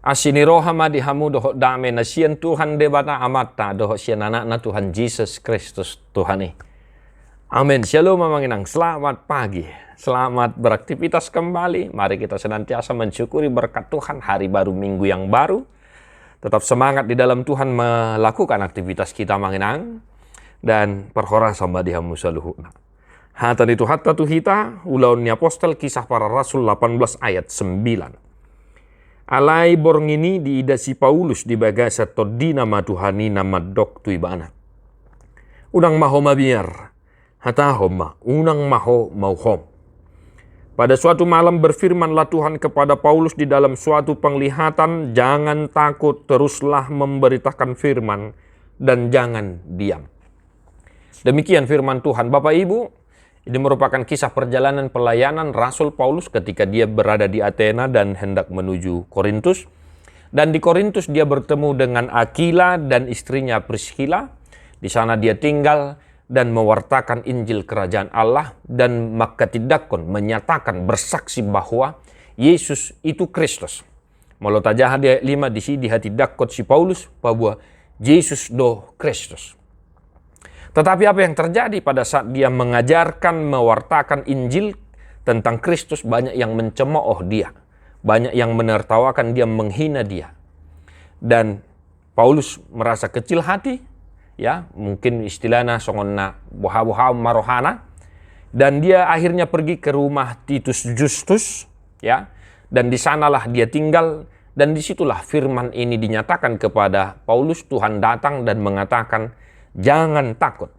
Asini rohama dihamu doho dame na sian Tuhan debata amata doho sian anak na Tuhan Yesus Kristus Tuhani. Amin. Shalom mamanginang. Selamat pagi. Selamat beraktivitas kembali. Mari kita senantiasa mensyukuri berkat Tuhan hari baru minggu yang baru. Tetap semangat di dalam Tuhan melakukan aktivitas kita manginang. Dan perhora sama dihamu saluhuna. Hatan itu hatta tuhita ulaun ni apostel kisah para rasul 18 ayat 9. Alai borong ini diidasi Paulus di bagasa todi nama Tuhani nama dok tu ibana. Unang maho mabiar, hata homa, unang maho mau hom. Pada suatu malam berfirmanlah Tuhan kepada Paulus di dalam suatu penglihatan, jangan takut, teruslah memberitakan firman dan jangan diam. Demikian firman Tuhan. Bapak Ibu, ini merupakan kisah perjalanan pelayanan Rasul Paulus ketika dia berada di Athena dan hendak menuju Korintus. Dan di Korintus dia bertemu dengan Aquila dan istrinya Priscilla. Di sana dia tinggal dan mewartakan Injil Kerajaan Allah. Dan Makkatidakon menyatakan bersaksi bahwa Yesus itu Kristus. Malah tajah ayat 5 di sini di hati dakot si Paulus bahwa Yesus do Kristus. Tetapi apa yang terjadi pada saat dia mengajarkan, mewartakan Injil tentang Kristus, banyak yang mencemooh dia. Banyak yang menertawakan dia, menghina dia. Dan Paulus merasa kecil hati, ya, mungkin istilahnya songonna boha-boha marohana. Dan dia akhirnya pergi ke rumah Titus Justus, ya. Dan di sanalah dia tinggal, dan disitulah firman ini dinyatakan kepada Paulus. Tuhan datang dan mengatakan, jangan takut,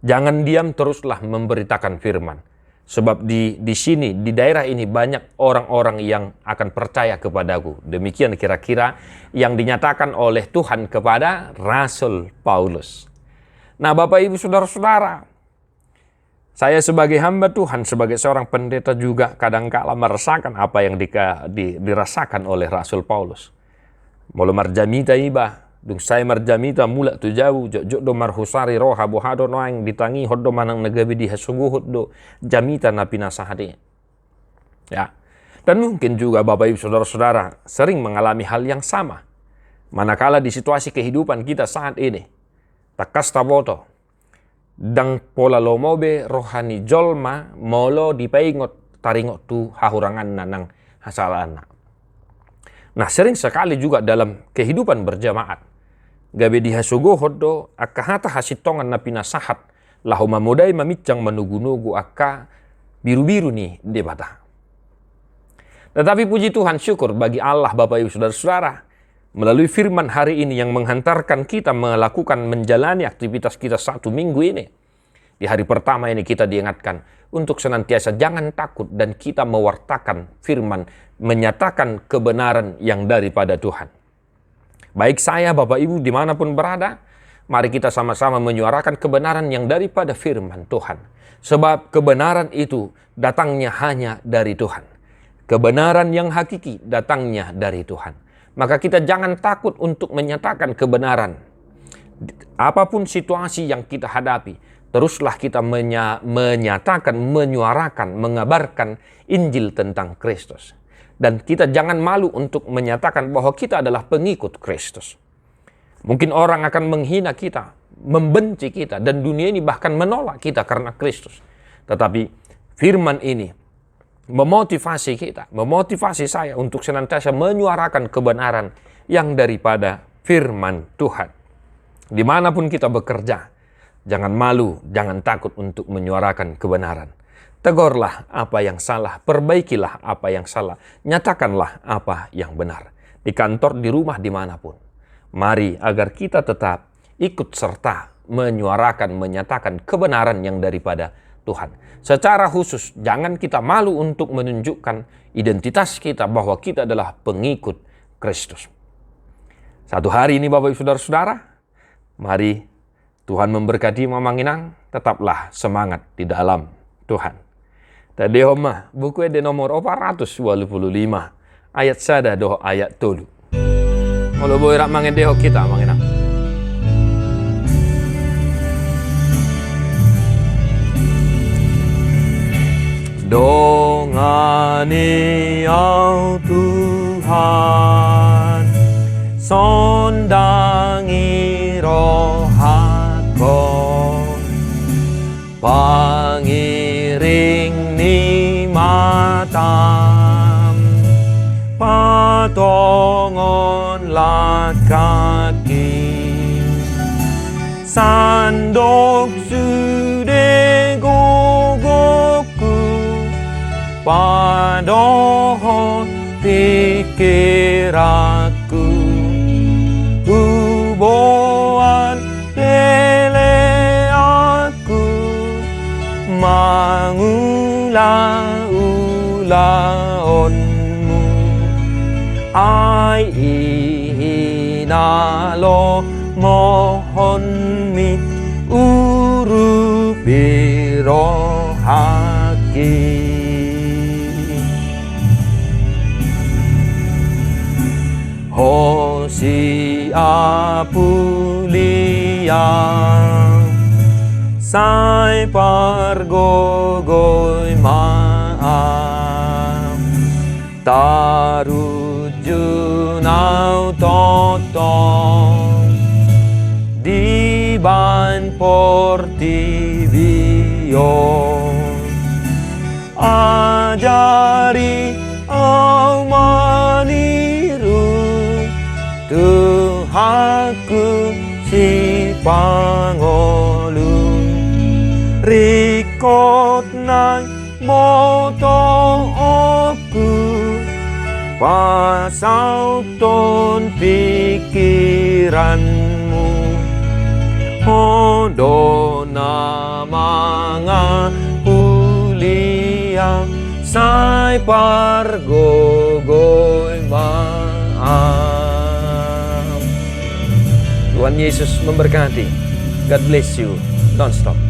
jangan diam, teruslah memberitakan firman. Sebab di sini, di daerah ini banyak orang-orang yang akan percaya kepadaku. Demikian kira-kira yang dinyatakan oleh Tuhan kepada Rasul Paulus. Nah Bapak Ibu Saudara-saudara, saya sebagai hamba Tuhan, sebagai seorang pendeta juga kadangkala merasakan apa yang dirasakan oleh Rasul Paulus. Mulu marjamita iba, dung saya marjamita mula tu jauh jok do marhusari roha bohado noang ditangi hoddo manang negabi di hasuguhut do jamita napina sahade. Ya. Dan mungkin juga Bapak Ibu Saudara-saudara sering mengalami hal yang sama. Manakala di situasi kehidupan kita saat ini, takas taboto dang pola lomobe rohani jolma molo dipaingot taringot tu hahurangan nanang hasalana. Nah sering sekali juga dalam kehidupan berjamaat, gabe dihasugo hoddo akahata hasitongan na pinasahat lahu mamudai mamicang manugu-nugu akka biru-biru nih debata. Tetapi puji Tuhan, syukur bagi Allah Bapak Ibu Saudara-saudara, melalui firman hari ini yang menghantarkan kita melakukan menjalani aktivitas kita satu minggu ini. Di hari pertama ini kita diingatkan untuk senantiasa jangan takut dan kita mewartakan firman, menyatakan kebenaran yang daripada Tuhan. Baik saya, Bapak Ibu, dimanapun berada, mari kita sama-sama menyuarakan kebenaran yang daripada firman Tuhan. Sebab kebenaran itu datangnya hanya dari Tuhan. Kebenaran yang hakiki datangnya dari Tuhan. Maka kita jangan takut untuk menyatakan kebenaran. Apapun situasi yang kita hadapi, teruslah kita menyatakan, menyuarakan, mengabarkan Injil tentang Kristus. Dan kita jangan malu untuk menyatakan bahwa kita adalah pengikut Kristus. Mungkin orang akan menghina kita, membenci kita, dan dunia ini bahkan menolak kita karena Kristus. Tetapi firman ini memotivasi kita, memotivasi saya untuk senantiasa menyuarakan kebenaran yang daripada firman Tuhan. Dimanapun kita bekerja, jangan malu, jangan takut untuk menyuarakan kebenaran. Tegurlah apa yang salah, perbaikilah apa yang salah, nyatakanlah apa yang benar. Di kantor, di rumah, dimanapun. Mari agar kita tetap ikut serta menyuarakan, menyatakan kebenaran yang daripada Tuhan. Secara khusus, jangan kita malu untuk menunjukkan identitas kita bahwa kita adalah pengikut Kristus. Satu hari ini Bapak Ibu Saudara-saudara, mari Tuhan memberkati Mamanginang, tetaplah semangat di dalam Tuhan. Tadi homa buku de nomor 425 ayat sada doh ayat tolu. Kalau boleh rak mangedeho kita mangenang. Dongan Niau Tuhan, sondangi rohatku, pangiring ni matam, patongon lat kaki, sandok sude gogoku, padohon pikiranku, huboan lele aku, mangula-ulaonmu, ai inalo mohon mi urupi rohaki. Hosia pulia sai pargogoy maam, tarujunau totong di ban portivio, ajari au maniru Tuhanku si pangolung, rikot nang moto oku, pasau ton pikiranmu, hodo namanga ulia sai pargogoy maam. Tuhan Yesus memberkati. God bless you. Don't stop.